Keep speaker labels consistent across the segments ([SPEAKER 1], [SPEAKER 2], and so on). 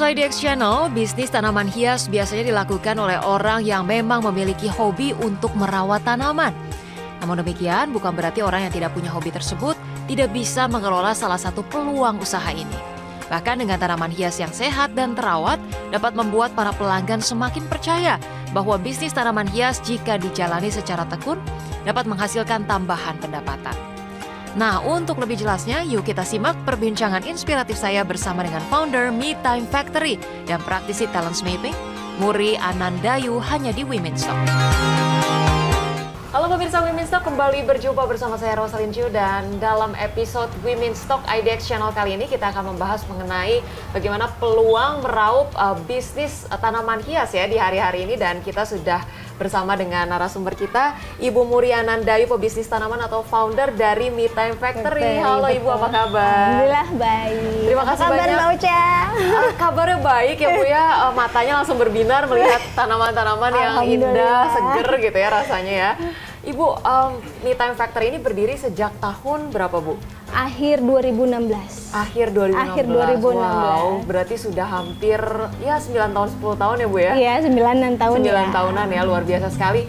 [SPEAKER 1] Pemirsa IDX Channel, bisnis tanaman hias biasanya dilakukan oleh orang yang memang memiliki hobi untuk merawat tanaman. Namun demikian, bukan berarti orang yang tidak punya hobi tersebut tidak bisa mengelola salah satu peluang usaha ini. Bahkan dengan tanaman hias yang sehat dan terawat, dapat membuat para pelanggan semakin percaya bahwa bisnis tanaman hias jika dijalani secara tekun, dapat menghasilkan tambahan pendapatan. Nah, untuk lebih jelasnya, yuk kita simak perbincangan inspiratif saya bersama dengan founder Me Time Factory dan praktisi talent mapping, Muri Anandayu, hanya di Women's Talk. Halo pemirsa Women's Talk, kembali berjumpa bersama saya Rosalyn Chiu, dan dalam episode Women's Talk IDX Channel kali ini kita akan membahas mengenai bagaimana peluang meraup bisnis tanaman hias ya di hari-hari ini, dan kita sudah bersama dengan narasumber kita, Ibu Muri Anandayu, pebisnis tanaman atau founder dari Me Time Factory. Halo Ibu, apa kabar?
[SPEAKER 2] Alhamdulillah baik.
[SPEAKER 1] Terima kasih banyak.
[SPEAKER 2] Mbak Uca?
[SPEAKER 1] Kabarnya baik ya Bu ya, matanya langsung berbinar melihat tanaman-tanaman yang indah, seger gitu ya rasanya ya. Ibu, Me Time Factory ini berdiri sejak tahun berapa Bu?
[SPEAKER 2] Akhir 2016.
[SPEAKER 1] Akhir 2016.
[SPEAKER 2] Akhir 2016.
[SPEAKER 1] Wow, berarti sudah hampir ya 9 tahun 10 tahun ya Bu ya?
[SPEAKER 2] Iya, 9 tahun
[SPEAKER 1] 9
[SPEAKER 2] ya.
[SPEAKER 1] tahunan ya, luar biasa sekali.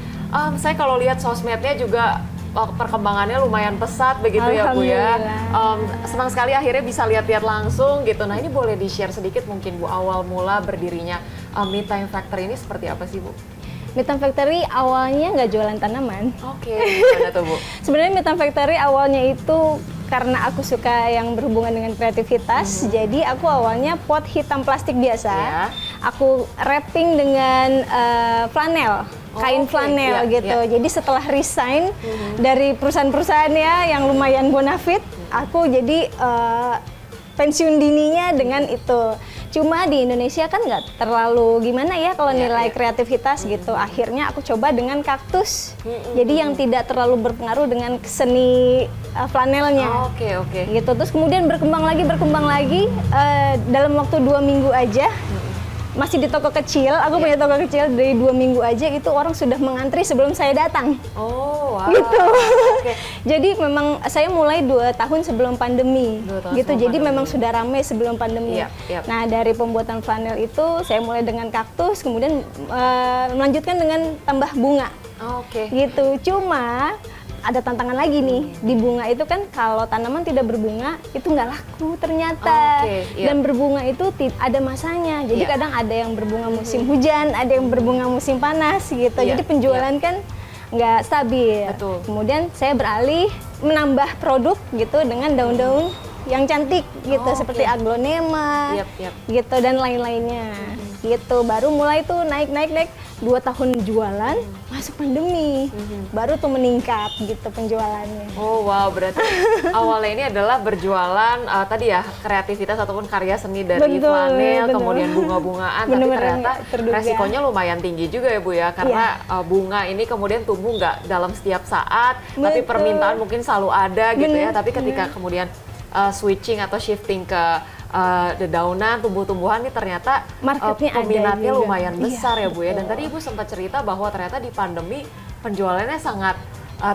[SPEAKER 1] Saya kalau lihat sosmednya juga perkembangannya lumayan pesat begitu ya Bu ya. Senang sekali akhirnya bisa lihat-lihat langsung gitu. Nah, ini boleh di-share sedikit mungkin Bu, awal mula berdirinya Me Time Factory ini seperti apa sih Bu?
[SPEAKER 2] Me Time Factory awalnya nggak jualan tanaman.
[SPEAKER 1] Oke, gimana tuh Bu?
[SPEAKER 2] Sebenarnya Me Time Factory awalnya itu karena aku suka yang berhubungan dengan kreativitas, jadi aku awalnya pot hitam plastik biasa, aku wrapping dengan flanel, kain flanel gitu. Jadi setelah resign dari perusahaan-perusahaan ya yang lumayan bonafit, aku jadi pensiun dininya dengan itu. Cuma di Indonesia kan nggak terlalu gimana ya kalau nilai kreativitas gitu. Akhirnya aku coba dengan kaktus. Jadi yang tidak terlalu berpengaruh dengan seni flanelnya.
[SPEAKER 1] Oke.
[SPEAKER 2] Gitu. Terus kemudian berkembang lagi. Dalam waktu 2 minggu aja. Masih di toko kecil, aku punya toko kecil, dari 2 minggu aja itu orang sudah mengantri sebelum saya datang.
[SPEAKER 1] Oh, wow.
[SPEAKER 2] Gitu. Jadi memang saya mulai 2 tahun sebelum pandemi. Gitu. Jadi memang sudah ramai sebelum pandemi. Nah, dari pembuatan flanel itu saya mulai dengan kaktus, kemudian melanjutkan dengan tambah bunga. Gitu. Cuma ada tantangan lagi nih, di bunga itu kan kalau tanaman tidak berbunga itu nggak laku ternyata. Dan berbunga itu ada masanya, jadi kadang ada yang berbunga musim hujan, ada yang berbunga musim panas gitu, jadi penjualan kan nggak stabil. Kemudian saya beralih menambah produk gitu dengan daun-daun yang cantik gitu, seperti aglonema gitu dan lain-lainnya gitu. Baru mulai tuh naik 2 tahun jualan, masuk pandemi, baru tuh meningkat gitu penjualannya.
[SPEAKER 1] Oh wow, berarti awalnya ini adalah berjualan tadi ya kreativitas ataupun karya seni dari flanel, kemudian bunga-bungaan, tapi ternyata resikonya lumayan tinggi juga ya Bu ya, karena bunga ini kemudian tumbuh nggak dalam setiap saat, tapi permintaan mungkin selalu ada gitu ya, tapi ketika kemudian switching atau shifting ke dedaunan, tumbuh-tumbuhan ini ternyata peminatnya lumayan besar ya Bu ya. Dan tadi Ibu sempat cerita bahwa ternyata di pandemi penjualannya sangat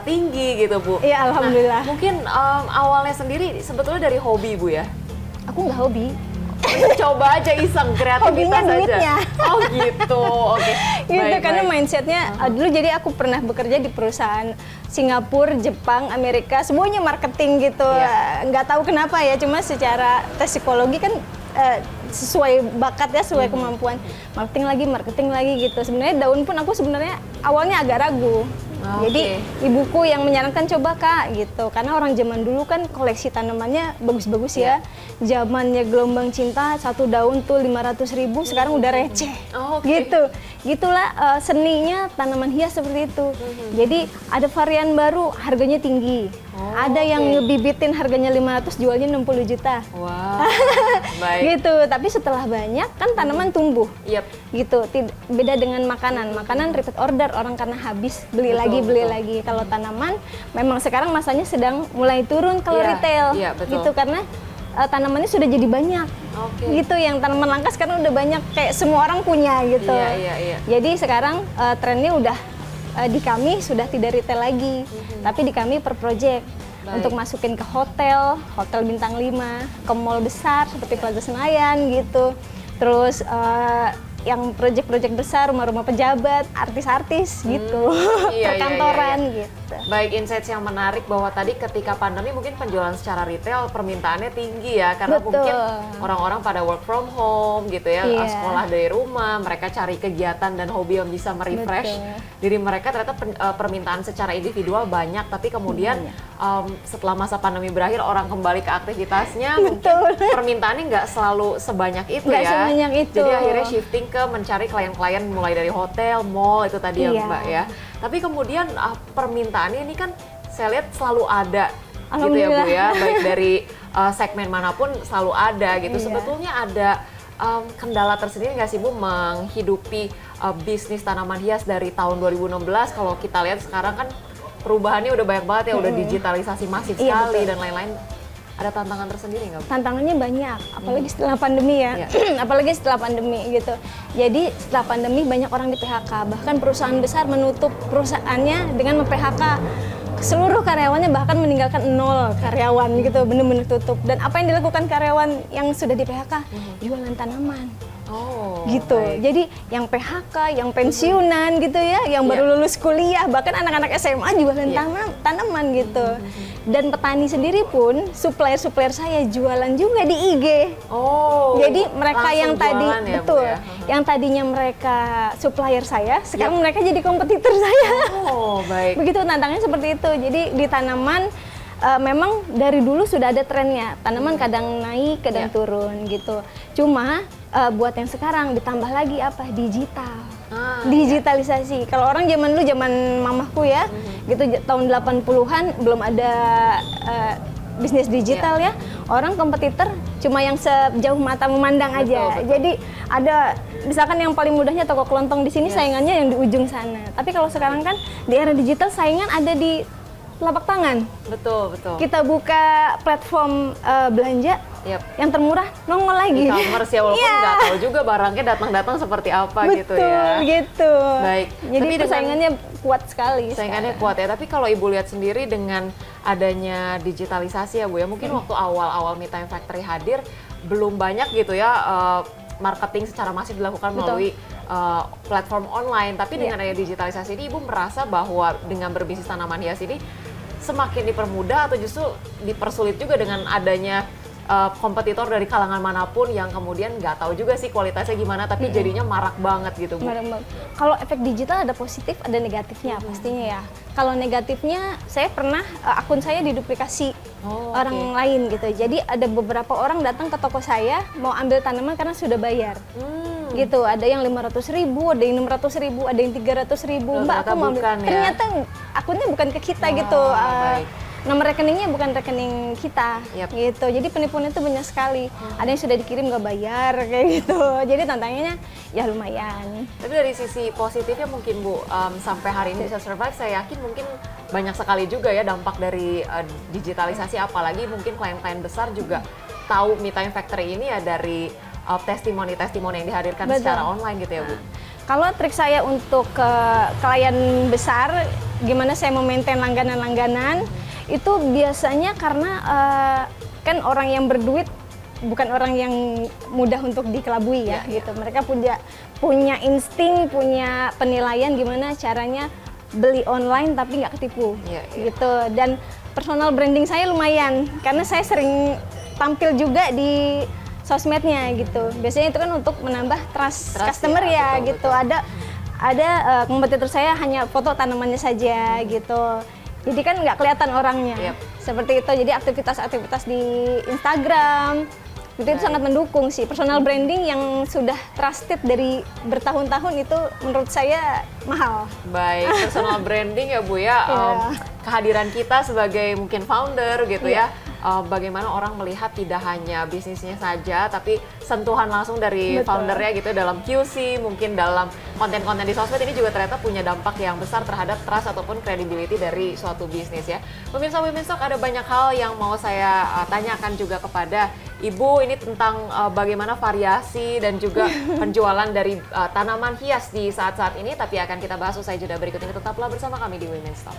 [SPEAKER 1] tinggi gitu Bu.
[SPEAKER 2] Iya, alhamdulillah.
[SPEAKER 1] Nah, mungkin awalnya sendiri sebetulnya dari hobi Bu ya?
[SPEAKER 2] Aku nggak hobi.
[SPEAKER 1] Coba aja iseng, kreativitas aja.
[SPEAKER 2] Duitnya.
[SPEAKER 1] Oh gitu, oke.
[SPEAKER 2] Gitu, karena mindsetnya dulu jadi aku pernah bekerja di perusahaan Singapura, Jepang, Amerika, semuanya marketing gitu. Nggak tahu kenapa ya, cuma secara tes psikologi kan sesuai bakat ya, sesuai kemampuan. Marketing lagi gitu. Sebenarnya daun pun aku sebenarnya awalnya agak ragu. Jadi ibuku yang menyarankan coba Kak gitu, karena orang zaman dulu kan koleksi tanamannya bagus-bagus ya. Zamannya gelombang cinta, 1 daun tuh 500.000, sekarang udah receh. Gitu. Gitulah seninya tanaman hias seperti itu. Jadi ada varian baru, harganya tinggi. Ada yang ngebibitin harganya 500, jualnya 60 juta.
[SPEAKER 1] Wow. Baik.
[SPEAKER 2] Gitu. Tapi setelah banyak kan tanaman tumbuh. Gitu. Beda dengan makanan. Makanan repeat order, orang karena habis beli lagi. Kalau tanaman memang sekarang masanya sedang mulai turun kalau retail. Gitu, karena tanamannya sudah jadi banyak. Gitu, yang tanaman langka sekarang udah banyak, kayak semua orang punya gitu. Jadi sekarang trennya udah di kami sudah tidak retail lagi, tapi di kami per project. Untuk masukin ke hotel bintang 5, ke mall besar seperti Plaza Senayan gitu. terus yang proyek-proyek besar, rumah-rumah pejabat, artis-artis gitu, perkantoran gitu.
[SPEAKER 1] Baik, insights yang menarik bahwa tadi ketika pandemi mungkin penjualan secara retail permintaannya tinggi ya, karena mungkin orang-orang pada work from home gitu ya, sekolah dari rumah, mereka cari kegiatan dan hobi yang bisa merefresh diri mereka. Ternyata permintaan secara individual banyak, tapi kemudian setelah masa pandemi berakhir orang kembali ke aktivitasnya, mungkin permintaannya nggak selalu sebanyak itu ya. Jadi akhirnya shifting ke mencari klien-klien mulai dari hotel, mall itu tadi ya Mbak ya. Tapi kemudian permintaannya ini kan saya lihat selalu ada gitu ya Bu ya, baik dari segmen manapun selalu ada gitu. Sebetulnya ada kendala tersendiri nggak sih Bu menghidupi bisnis tanaman hias dari tahun 2016? Kalau kita lihat sekarang kan perubahannya udah banyak banget ya, udah digitalisasi masif sekali dan lain-lain. Ada tantangan tersendiri nggak Bu?
[SPEAKER 2] Tantangannya banyak, apalagi setelah pandemi ya, apalagi setelah pandemi gitu. Jadi setelah pandemi banyak orang di PHK, bahkan perusahaan besar menutup perusahaannya dengan mem-PHK seluruh karyawannya, bahkan meninggalkan 0 karyawan gitu, bener-bener tutup. Dan apa yang dilakukan karyawan yang sudah di PHK? Jualan tanaman. Gitu. Baik. Jadi yang PHK, yang pensiunan gitu ya, yang baru lulus kuliah, bahkan anak-anak SMA jualan tanaman gitu. Dan petani sendiri pun, supplier-supplier saya jualan juga di IG. Jadi mereka yang tadi ya, yang tadinya mereka supplier saya, sekarang mereka jadi kompetitor saya.
[SPEAKER 1] Baik.
[SPEAKER 2] Begitu tantangannya seperti itu. Jadi di tanaman memang dari dulu sudah ada trennya, tanaman kadang naik, kadang turun gitu. Cuma buat yang sekarang ditambah lagi apa? Digital. Digitalisasi. Kalau orang zaman dulu, zaman mamahku ya, gitu tahun 80-an belum ada bisnis digital ya. Orang kompetitor cuma yang sejauh mata memandang aja. Jadi ada misalkan yang paling mudahnya toko kelontong di sini, saingannya yang di ujung sana. Tapi kalau sekarang kan di era digital saingan ada di telapak tangan. Betul. Kita buka platform belanja, yang termurah nongol lagi.
[SPEAKER 1] E-commerce ya, walaupun nggak tahu juga barangnya datang seperti apa gitu ya.
[SPEAKER 2] Betul, gitu.
[SPEAKER 1] Baik.
[SPEAKER 2] Jadi persaingannya kuat sekali.
[SPEAKER 1] Saingannya kuat ya, tapi kalau Ibu lihat sendiri dengan adanya digitalisasi ya Bu ya, mungkin waktu awal-awal Me Time Factory hadir, belum banyak gitu ya marketing secara masif dilakukan melalui platform online. Tapi dengan adanya digitalisasi ini, Ibu merasa bahwa dengan berbisnis tanaman hias ini semakin dipermudah atau justru dipersulit juga dengan adanya kompetitor dari kalangan manapun yang kemudian nggak tahu juga sih kualitasnya gimana, tapi jadinya marak banget gitu Bu.
[SPEAKER 2] Kalau efek digital ada positif, ada negatifnya pastinya ya. Kalau negatifnya, saya pernah akun saya diduplikasi orang lain gitu. Jadi ada beberapa orang datang ke toko saya mau ambil tanaman karena sudah bayar. Gitu, ada yang 500.000, ada yang 600.000, ada yang 300.000. Mbak, aku mau ambil. Ternyata akunnya bukan ke kita gitu. Nomor rekeningnya bukan rekening kita, gitu. Jadi penipuan itu banyak sekali. Ada yang sudah dikirim nggak bayar kayak gitu. Jadi tantangannya ya lumayan.
[SPEAKER 1] Tapi dari sisi positifnya mungkin Bu, sampai hari ini bisa survive, saya yakin mungkin banyak sekali juga ya dampak dari digitalisasi. Apalagi mungkin klien-klien besar juga tahu Me Time Factory ini ya dari testimoni-testimoni yang dihadirkan secara online gitu ya Bu.
[SPEAKER 2] Kalau trik saya untuk ke klien besar, gimana saya memaintain langganan-langganan, itu biasanya karena kan orang yang berduit bukan orang yang mudah untuk dikelabui ya, gitu. Mereka punya insting, punya penilaian gimana caranya beli online tapi nggak ketipu, gitu. Dan personal branding saya lumayan karena saya sering tampil juga di sosmednya gitu. Biasanya itu kan untuk menambah trust customer ya, betul, gitu. Betul. Ada kompetitor saya hanya foto tanamannya saja gitu. Jadi kan nggak kelihatan orangnya. Seperti itu. Jadi aktivitas-aktivitas di Instagram itu sangat mendukung sih. Personal branding yang sudah trusted dari bertahun-tahun itu menurut saya mahal. Baik,
[SPEAKER 1] personal branding ya Bu ya. Kehadiran kita sebagai mungkin founder gitu ya. Bagaimana orang melihat tidak hanya bisnisnya saja, tapi sentuhan langsung dari foundernya gitu dalam QC, mungkin dalam konten-konten di sosmed ini juga ternyata punya dampak yang besar terhadap trust ataupun credibility dari suatu bisnis ya. Pemirsa Women's Talk, ada banyak hal yang mau saya tanyakan juga kepada Ibu ini tentang bagaimana variasi dan juga penjualan dari tanaman hias di saat-saat ini, tapi akan kita bahas usai jeda berikut ini. Tetaplah bersama kami di Women's Talk.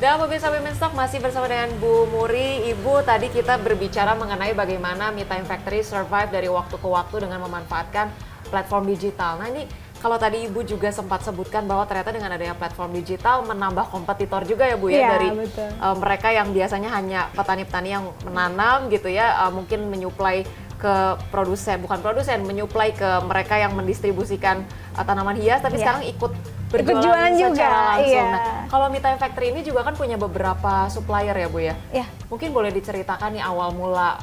[SPEAKER 1] Dan pemirsa Women Stock masih bersama dengan Bu Muri. Ibu, tadi kita berbicara mengenai bagaimana Me Time Factory survive dari waktu ke waktu dengan memanfaatkan platform digital. Nah ini kalau tadi Ibu juga sempat sebutkan bahwa ternyata dengan adanya platform digital menambah kompetitor juga ya Bu ya, dari mereka yang biasanya hanya petani-petani yang menanam gitu ya, mungkin menyuplai ke menyuplai ke mereka yang mendistribusikan tanaman hias, tapi sekarang ikut berjualan secara langsung. Nah, kalau Me Time Factory ini juga kan punya beberapa supplier ya Bu ya? Mungkin boleh diceritakan nih awal mula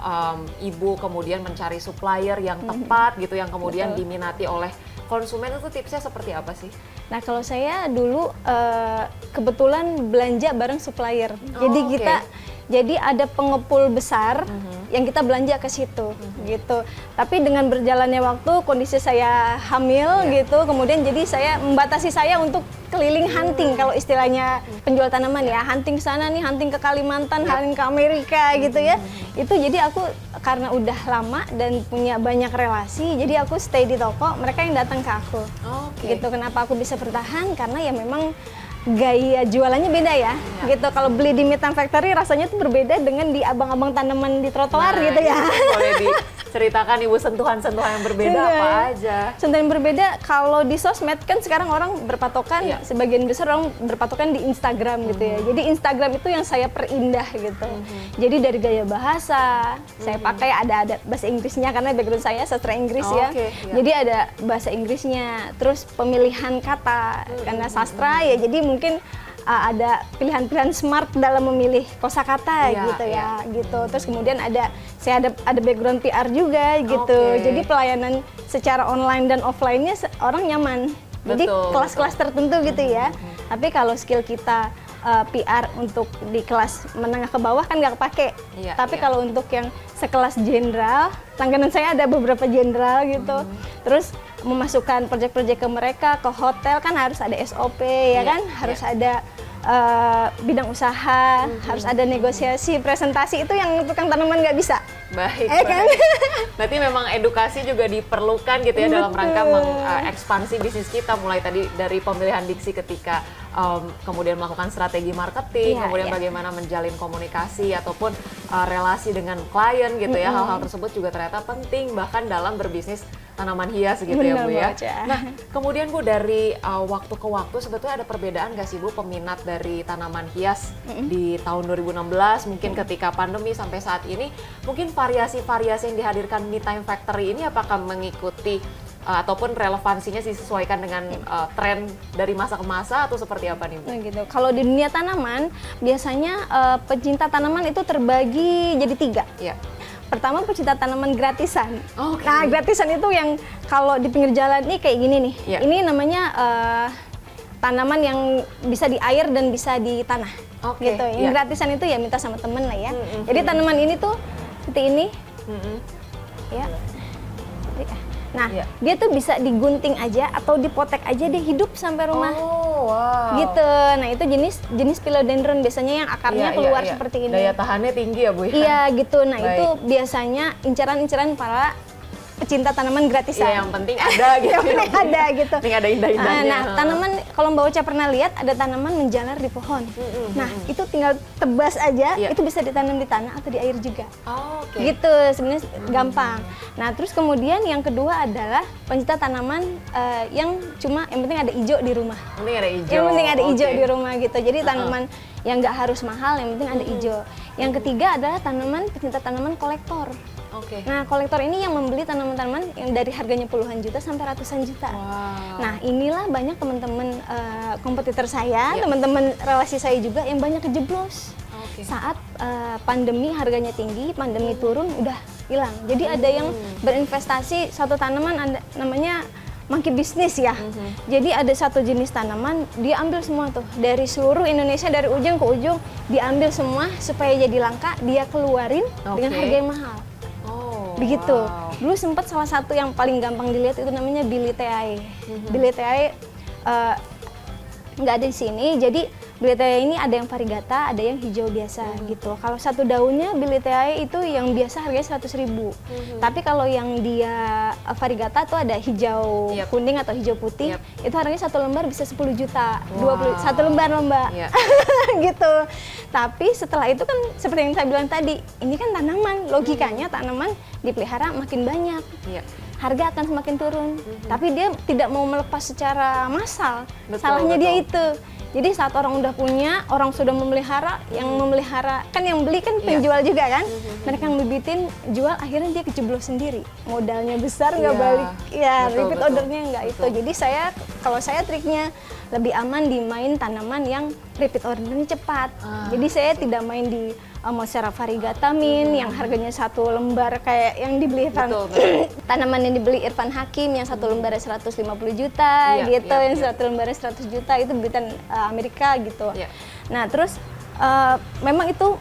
[SPEAKER 1] Ibu kemudian mencari supplier yang tepat gitu, yang kemudian diminati oleh konsumen, itu tipsnya seperti apa sih? Nah
[SPEAKER 2] kalau saya dulu kebetulan belanja bareng supplier, jadi ada pengepul besar yang kita belanja ke situ gitu. Tapi dengan berjalannya waktu, kondisi saya hamil gitu, kemudian jadi saya membatasi saya untuk keliling hunting, kalau istilahnya penjual tanaman ya, hunting sana nih, hunting ke Kalimantan, hunting ke Amerika gitu ya. Itu jadi aku karena udah lama dan punya banyak relasi, jadi aku stay di toko, mereka yang datang ke aku. Gitu. Kenapa aku bisa bertahan? Karena ya memang gaya jualannya beda ya, gitu. Kalau beli di Me Time Factory rasanya tuh berbeda dengan di abang-abang tanaman di trotoar gitu ya.
[SPEAKER 1] Boleh diceritakan Ibu sentuhan-sentuhan yang berbeda apa aja?
[SPEAKER 2] Sentuhan yang berbeda kalau di sosmed kan sekarang orang berpatokan, sebagian besar orang berpatokan di Instagram gitu ya. Jadi Instagram itu yang saya perindah gitu. Jadi dari gaya bahasa, saya pakai ada bahasa Inggrisnya karena background saya sastra Inggris ya. Jadi ada bahasa Inggrisnya, terus pemilihan kata karena sastra ya, jadi mungkin ada pilihan-pilihan smart dalam memilih kosakata gitu ya, gitu. Terus kemudian saya ada background PR juga gitu. Jadi pelayanan secara online dan offline-nya orang nyaman. Jadi kelas-kelas tertentu gitu ya. Tapi kalau skill kita PR untuk di kelas menengah ke bawah kan nggak kepake. Tapi kalau untuk yang sekelas jenderal, langganan saya ada beberapa jenderal gitu. Terus memasukkan proyek-proyek ke mereka, ke hotel kan harus ada SOP ya kan, harus ada bidang usaha, harus ada negosiasi, presentasi, itu yang tukang tanaman nggak bisa.
[SPEAKER 1] Baik, kan? Berarti memang edukasi juga diperlukan gitu ya dalam rangka mengekspansi bisnis kita, mulai tadi dari pemilihan diksi ketika kemudian melakukan strategi marketing, kemudian bagaimana menjalin komunikasi ataupun relasi dengan klien gitu ya, hal-hal tersebut juga ternyata penting bahkan dalam berbisnis tanaman hias gitu ya Bu ya. Nah kemudian Bu, dari waktu ke waktu sebetulnya ada perbedaan nggak sih Bu peminat dari tanaman hias di tahun 2016 mungkin ketika pandemi sampai saat ini, mungkin variasi-variasi yang dihadirkan Me Time Factory ini apakah mengikuti ataupun relevansinya disesuaikan dengan tren dari masa ke masa atau seperti apa nih Bu?
[SPEAKER 2] Nah gitu. Kalau di dunia tanaman biasanya pecinta tanaman itu terbagi jadi 3. Pertama pecinta tanaman gratisan. Nah gratisan itu yang kalau di pinggir jalan nih kayak gini nih. Ini namanya tanaman yang bisa di air dan bisa di tanah. Gitu. Yang gratisan itu ya minta sama temen lah ya. Jadi tanaman ini tuh seperti ini. Ya. Nah, dia tuh bisa digunting aja atau dipotek aja, dia hidup sampai rumah. Gitu. Nah, itu jenis philodendron biasanya yang akarnya keluar seperti ini.
[SPEAKER 1] Daya tahannya tinggi ya Bu ya?
[SPEAKER 2] Iya, gitu. Nah, itu biasanya incaran-incaran para pecinta tanaman gratisan.
[SPEAKER 1] Yang penting ada gitu.
[SPEAKER 2] Yang penting ada gitu.
[SPEAKER 1] Penting ada indah-indahnya.
[SPEAKER 2] Nah, tanaman kalau Mbak Ocha pernah lihat ada tanaman menjalar di pohon. Nah, itu tinggal tebas aja, itu bisa ditanam di tanah atau di air juga. Gitu, sebenarnya gampang. Nah, terus kemudian yang kedua adalah pencinta tanaman yang penting ada hijau di rumah. Yang penting ada hijau di rumah gitu. Jadi tanaman yang nggak harus mahal, yang penting ada hijau. Yang ketiga adalah pencinta tanaman kolektor. Nah, kolektor ini yang membeli tanaman-tanaman yang dari harganya puluhan juta sampai ratusan juta. Nah, inilah banyak teman-teman kompetitor saya, teman-teman relasi saya juga yang banyak kejeblos. Saat pandemi harganya tinggi, pandemi turun udah hilang. Jadi ada yang berinvestasi satu tanaman namanya monkey business ya. Jadi ada satu jenis tanaman dia ambil semua tuh dari seluruh Indonesia, dari ujung ke ujung diambil semua supaya jadi langka, dia keluarin dengan harga yang mahal. Begitu. Dulu sempat salah satu yang paling gampang dilihat itu namanya Billy Teae. Billy Teae nggak ada di sini. Jadi Bilitea ini ada yang variegata, ada yang hijau biasa gitu. Kalau satu daunnya Bilitea itu yang biasa harganya 100.000. Tapi kalau yang dia variegata tuh ada hijau kuning atau hijau putih, itu harganya satu lembar bisa 10 juta. 20 satu lembar loh, Mbak. Gitu. Tapi setelah itu kan seperti yang saya bilang tadi, ini kan tanaman, logikanya tanaman dipelihara makin banyak. Harga akan semakin turun. Tapi dia tidak mau melepas secara massal. Salahnya dia itu. Jadi saat orang udah punya, orang sudah memelihara, yang memelihara, kan yang beli kan penjual juga kan, mereka ngebibitin, jual, akhirnya dia kejeblos sendiri. Modalnya besar nggak balik, repeat ordernya nggak itu. Jadi kalau saya triknya, lebih aman di main tanaman yang repeat ordernya cepat. Jadi saya tidak main di Monstera variegata yang harganya satu lembar kayak yang dibeli tanaman yang dibeli Irfan Hakim yang satu lembarnya 150 juta gitu, yang satu lembarnya 100 juta itu buatan Amerika gitu. Nah terus memang itu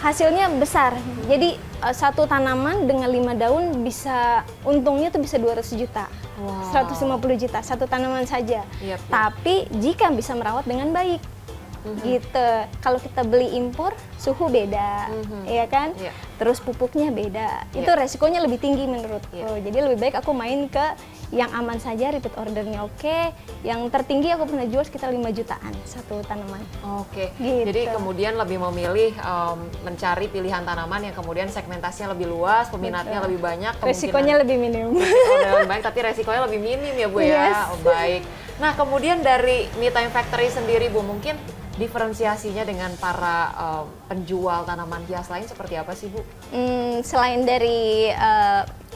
[SPEAKER 2] hasilnya besar. Jadi satu tanaman dengan 5 daun bisa untungnya tuh bisa 200 juta. 150 juta satu tanaman saja. Tapi jika bisa merawat dengan baik. Gitu. Kalau kita beli impor, suhu beda, ya kan? Terus pupuknya beda. Itu resikonya lebih tinggi menurutku. Jadi lebih baik aku main ke yang aman saja, repeat ordernya oke. Yang tertinggi aku pernah jual sekitar 5 jutaan satu tanaman. Gitu. Jadi
[SPEAKER 1] kemudian lebih memilih mencari pilihan tanaman yang kemudian segmentasinya lebih luas, peminatnya lebih banyak,
[SPEAKER 2] resikonya lebih minim.
[SPEAKER 1] Lebih baik, tapi resikonya lebih minim ya Bu ya. Baik. Nah kemudian dari Me Time Factory sendiri Bu, mungkin diferensiasinya dengan para penjual tanaman hias lain seperti apa sih Bu?
[SPEAKER 2] Selain dari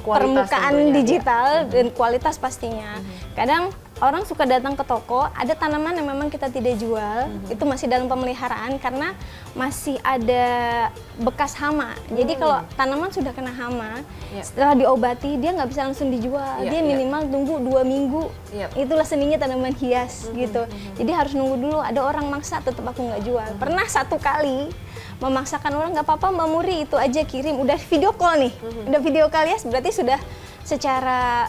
[SPEAKER 2] permukaan digital dan kualitas pastinya. Kadang orang suka datang ke toko, ada tanaman yang memang kita tidak jual, itu masih dalam pemeliharaan karena masih ada bekas hama. Jadi kalau tanaman sudah kena hama, setelah diobati dia nggak bisa langsung dijual, dia minimal tunggu 2 minggu. Itulah seninya tanaman hias gitu. Jadi harus nunggu dulu, ada orang maksa tetap aku nggak jual. Pernah satu kali memaksakan orang, nggak apa-apa Mbak Muri, itu aja kirim, udah video call nih, udah video call ya, berarti sudah secara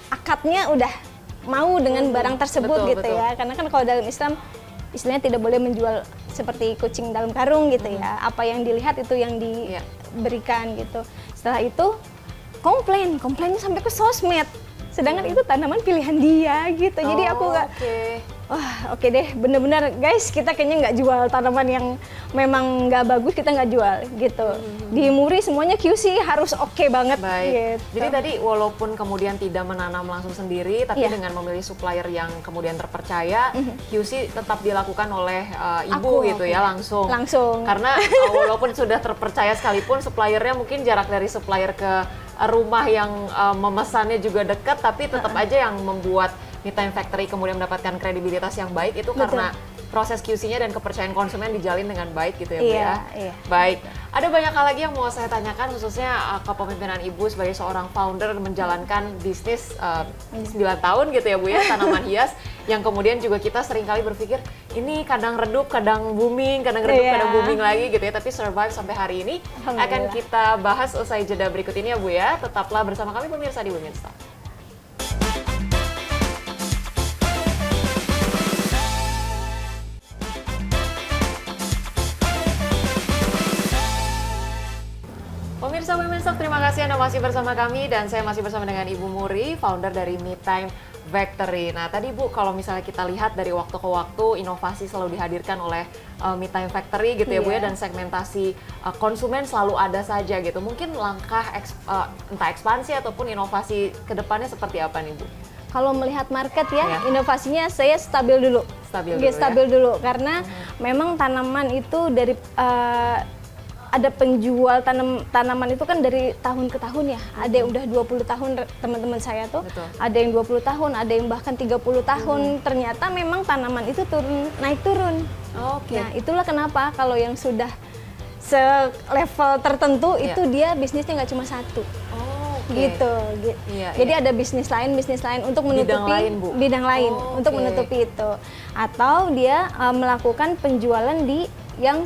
[SPEAKER 2] akadnya udah mau dengan barang tersebut gitu ya, karena kan kalau dalam Islam istilahnya tidak boleh menjual seperti kucing dalam karung gitu ya, apa yang dilihat itu yang diberikan gitu. Setelah itu komplainnya sampai ke sosmed, sedangkan itu tanaman pilihan dia gitu. Jadi aku nggak oke deh, bener-bener guys, kita kayaknya nggak jual tanaman yang memang nggak bagus, kita nggak jual gitu. Di Muri semuanya QC harus oke banget. Gitu.
[SPEAKER 1] Jadi tadi walaupun kemudian tidak menanam langsung sendiri, tapi dengan memilih supplier yang kemudian terpercaya, QC tetap dilakukan oleh ibu gitu ya, langsung. Karena walaupun sudah terpercaya sekalipun, suppliernya mungkin jarak dari supplier ke rumah yang memesannya juga dekat, tapi tetap aja yang membuat Me Time Factory kemudian mendapatkan kredibilitas yang baik itu karena proses QC-nya dan kepercayaan konsumen dijalin dengan baik gitu ya Bu ya. Baik, ada banyak hal lagi yang mau saya tanyakan khususnya kepemimpinan Ibu sebagai seorang founder menjalankan bisnis 9 tahun gitu ya Bu ya, tanaman hias yang kemudian juga kita seringkali berpikir ini kadang redup, kadang booming, kadang redup, kadang booming lagi gitu ya, tapi survive sampai hari ini akan kita bahas usai jeda berikut ini ya Bu ya. Tetaplah bersama kami pemirsa di Women's Talk. Pemirsa Women's Talk, terima kasih Anda masih bersama kami dan saya masih bersama dengan Ibu Muri, founder dari Me Time Factory. Nah tadi Bu, kalau misalnya kita lihat dari waktu ke waktu, inovasi selalu dihadirkan oleh Me Time Factory gitu ya Bu ya, dan segmentasi konsumen selalu ada saja gitu. Mungkin langkah entah ekspansi ataupun inovasi ke depannya seperti apa nih Bu?
[SPEAKER 2] Kalau melihat market ya, inovasinya saya stabil dulu. Stabil dulu karena memang tanaman itu dari ada penjual tanaman itu kan dari tahun ke tahun ya. Ada yang udah 20 tahun teman-teman saya tuh. Ada yang 20 tahun, ada yang bahkan 30 tahun. Ternyata memang tanaman itu naik turun. Nah, itulah kenapa kalau yang sudah selevel tertentu itu dia bisnisnya nggak cuma satu. Gitu. Jadi ada bisnis lain untuk menutupi bidang lain untuk menutupi itu. Atau dia melakukan penjualan di yang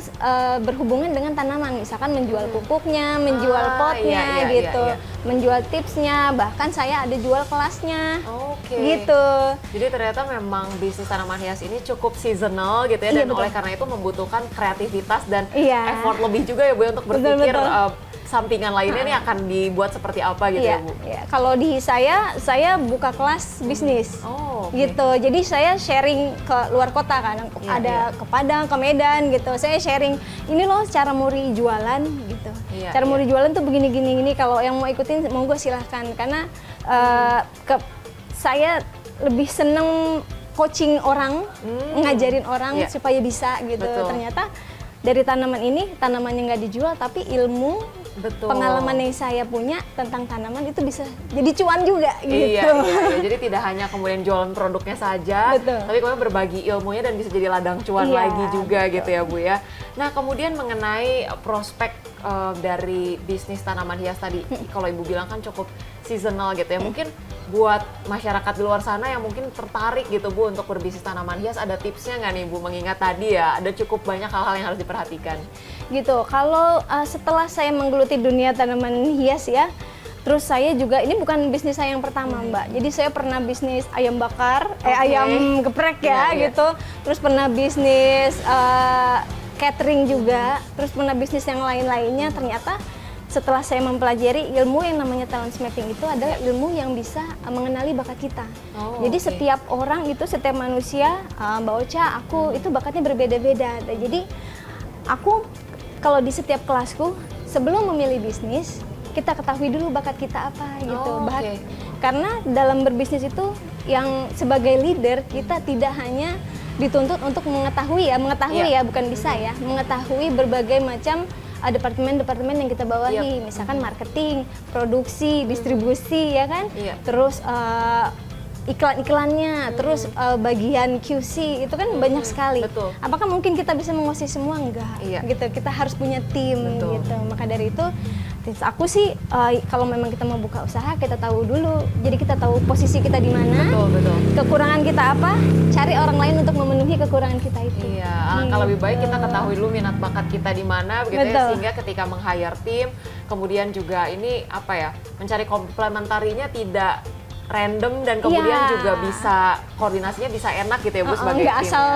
[SPEAKER 2] berhubungan dengan tanaman, misalkan menjual pupuknya, menjual potnya gitu, menjual tipsnya, bahkan saya ada jual kelasnya. Gitu.
[SPEAKER 1] Jadi ternyata memang bisnis tanaman hias ini cukup seasonal gitu ya, dan oleh karena itu membutuhkan kreativitas dan effort lebih juga ya Bu untuk berpikir sampingan lainnya nih akan dibuat seperti apa gitu ya Bu?
[SPEAKER 2] Kalau di saya buka kelas bisnis gitu. Jadi saya sharing ke luar kota kan, ada ke Padang, ke Medan gitu. Saya sharing ini loh cara Muri jualan gitu. Cara Muri jualan tuh begini-gini. Kalau yang mau ikutin monggo silahkan. Karena saya lebih seneng coaching orang, ngajarin orang supaya bisa gitu. Ternyata dari tanaman ini, tanamannya nggak dijual, tapi ilmu, pengalaman yang saya punya tentang tanaman itu bisa jadi cuan juga gitu.
[SPEAKER 1] Jadi tidak hanya kemudian jualan produknya saja, tapi kemudian berbagi ilmunya dan bisa jadi ladang cuan lagi juga gitu ya Bu ya. Nah kemudian mengenai prospek dari bisnis tanaman hias tadi, kalau Ibu bilang kan cukup seasonal gitu ya, mungkin buat masyarakat di luar sana yang mungkin tertarik gitu Bu untuk berbisnis tanaman hias, ada tipsnya nggak nih Bu? Mengingat tadi ya ada cukup banyak hal-hal yang harus diperhatikan. Gitu, kalau setelah saya menggeluti dunia tanaman hias ya, terus saya juga, ini bukan bisnis saya yang pertama Mbak, jadi saya pernah bisnis ayam bakar, ayam geprek gitu, terus pernah bisnis catering juga, terus pernah bisnis yang lain-lainnya. Ternyata setelah saya mempelajari ilmu yang namanya talent mapping itu adalah ilmu yang bisa mengenali bakat kita. Jadi setiap orang itu, setiap manusia, Mbak Ocha, aku itu bakatnya berbeda-beda. Jadi aku kalau di setiap kelasku sebelum memilih bisnis, kita ketahui dulu bakat kita apa gitu. Karena dalam berbisnis itu yang sebagai leader kita tidak hanya dituntut untuk mengetahui ya, bukan bisa ya, mengetahui berbagai macam departemen-departemen yang kita bawahi, misalkan marketing, produksi, distribusi ya kan, terus iklan-iklannya, terus bagian QC itu kan banyak sekali. Apakah mungkin kita bisa menguasai semua? Enggak, gitu. Kita harus punya tim gitu. Maka dari itu tips aku sih, kalau memang kita mau buka usaha, kita tahu dulu. Jadi kita tahu posisi kita di mana, kekurangan kita apa, cari orang lain untuk memenuhi kekurangan kita itu. Alangkah lebih baik kita ketahui dulu minat bakat kita di mana, begitu ya, sehingga ketika meng-hire tim, kemudian juga ini apa ya, mencari komplementarinya tidak random dan kemudian juga bisa koordinasinya bisa enak gitu ya Bu sebagai tim. Nggak asal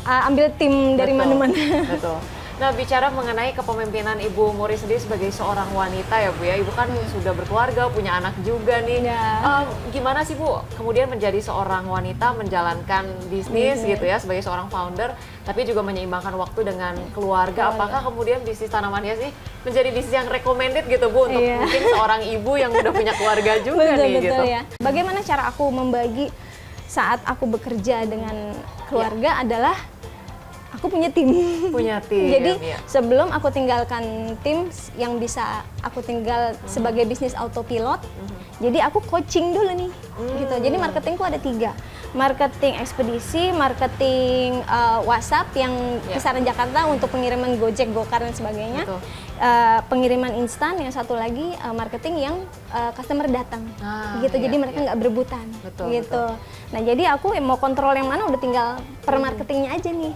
[SPEAKER 1] ambil tim dari mana-mana. Betul. Nah, bicara mengenai kepemimpinan Ibu Muri sendiri sebagai seorang wanita ya Bu ya, Ibu kan sudah berkeluarga, punya anak juga nih. Gimana sih Bu kemudian menjadi seorang wanita menjalankan bisnis gitu ya, sebagai seorang founder, tapi juga menyeimbangkan waktu dengan keluarga. Apakah kemudian bisnis tanaman hias sih menjadi bisnis yang recommended gitu Bu untuk mungkin seorang ibu yang udah punya keluarga juga nih gitu. Bagaimana cara aku membagi saat aku bekerja dengan keluarga adalah aku punya tim. Jadi sebelum aku tinggalkan tim yang bisa aku tinggal sebagai bisnis autopilot, jadi aku coaching dulu nih, gitu. Jadi marketingku ada 3, marketing ekspedisi, marketing WhatsApp yang kisaran Jakarta untuk pengiriman Gojek, Gokar dan sebagainya, pengiriman instan, yang satu lagi marketing yang customer datang, gitu. Jadi mereka nggak berebutan, gitu. Nah jadi aku mau kontrol yang mana udah tinggal per marketingnya aja nih,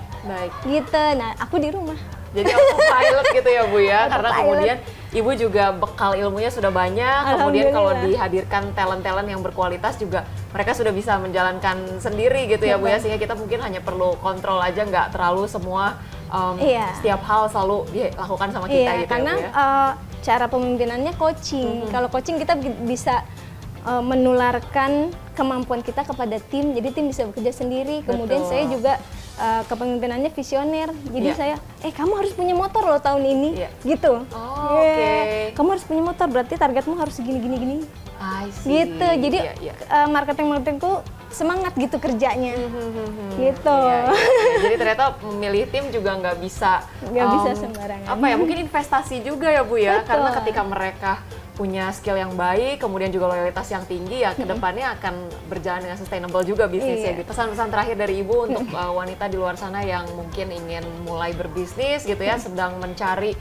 [SPEAKER 1] gitu. Nah aku di rumah. Jadi autopilot gitu ya Bu ya, karena kemudian Ibu juga bekal ilmunya sudah banyak, kemudian kalau dihadirkan talent-talent yang berkualitas juga mereka sudah bisa menjalankan sendiri gitu ya Bu ya, sehingga kita mungkin hanya perlu kontrol aja, nggak terlalu semua setiap hal selalu dilakukan sama kita gitu karena, ya Bu ya. Cara pemimpinannya coaching, kalau coaching kita bisa menularkan kemampuan kita kepada tim, jadi tim bisa bekerja sendiri. Kemudian saya juga kepemimpinannya visioner, jadi saya kamu harus punya motor loh tahun ini, gitu. Kamu harus punya motor, berarti targetmu harus gini gitu. Jadi marketingku semangat gitu kerjanya, gitu. Jadi ternyata memilih tim juga nggak bisa sembarangan. Apa ya, mungkin investasi juga ya Bu ya, karena ketika mereka punya skill yang baik, kemudian juga loyalitas yang tinggi, ya kedepannya akan berjalan dengan sustainable juga bisnisnya. Gitu. Pesan-pesan terakhir dari Ibu untuk wanita di luar sana yang mungkin ingin mulai berbisnis gitu ya, sedang mencari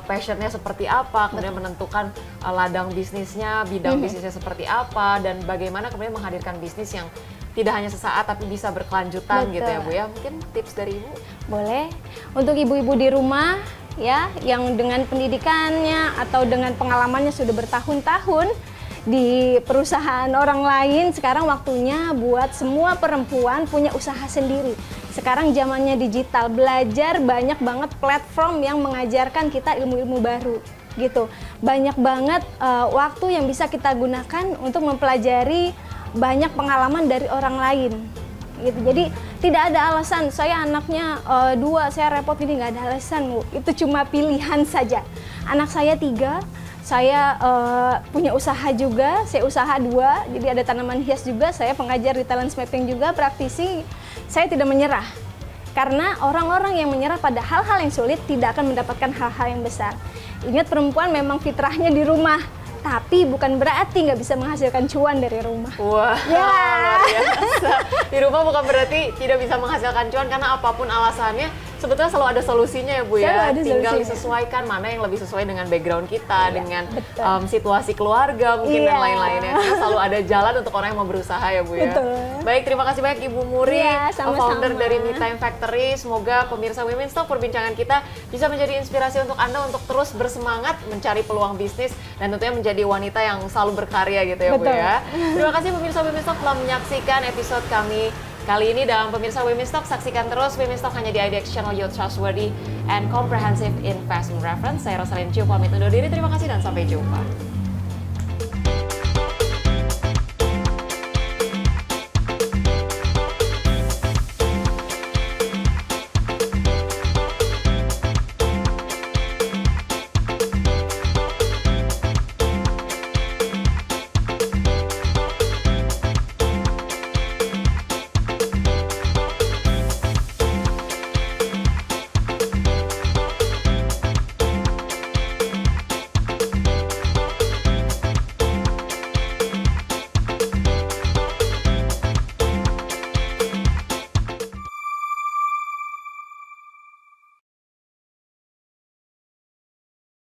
[SPEAKER 1] passionnya seperti apa, kemudian menentukan ladang bisnisnya, bidang bisnisnya seperti apa, dan bagaimana kemudian menghadirkan bisnis yang tidak hanya sesaat tapi bisa berkelanjutan. Betul. Gitu ya Bu ya. Mungkin tips dari Ibu? Boleh. Untuk ibu-ibu di rumah ya yang dengan pendidikannya atau dengan pengalamannya sudah bertahun-tahun di perusahaan orang lain, sekarang waktunya buat semua perempuan punya usaha sendiri. Sekarang zamannya digital, belajar banyak banget platform yang mengajarkan kita ilmu-ilmu baru gitu. Banyak banget waktu yang bisa kita gunakan untuk mempelajari banyak pengalaman dari orang lain gitu. Jadi tidak ada alasan saya anaknya 2, saya repot ini, nggak ada alasan Bu. Itu cuma pilihan saja. Anak saya 3, saya punya usaha juga, saya usaha 2, jadi ada tanaman hias juga, saya pengajar di talent mapping juga, praktisi. Saya tidak menyerah, karena orang-orang yang menyerah pada hal-hal yang sulit tidak akan mendapatkan hal-hal yang besar. Ingat, perempuan memang fitrahnya di rumah, tapi bukan berarti nggak bisa menghasilkan cuan dari rumah. Wah, ya. Luar biasa. Di rumah bukan berarti tidak bisa menghasilkan cuan, karena apapun alasannya, sebetulnya selalu ada solusinya ya Bu ya. Tinggal disesuaikan mana yang lebih sesuai dengan background kita, dengan situasi keluarga mungkin dan lain-lainnya. Selalu ada jalan untuk orang yang mau berusaha ya Bu ya. Betul. Baik, terima kasih banyak Ibu Muri, founder dari Me Time Factory. Semoga pemirsa Women's Talk perbincangan kita bisa menjadi inspirasi untuk Anda untuk terus bersemangat mencari peluang bisnis dan tentunya menjadi wanita yang selalu berkarya gitu ya Bu ya. Terima kasih pemirsa Women's Talk telah menyaksikan episode kami kali ini. Dalam pemirsa Women's Talk, saksikan terus Women's Talk hanya di IDX Channel, your trustworthy and comprehensive investment reference. Saya Rosalyn Chiu pamit undur diri, terima kasih dan sampai jumpa.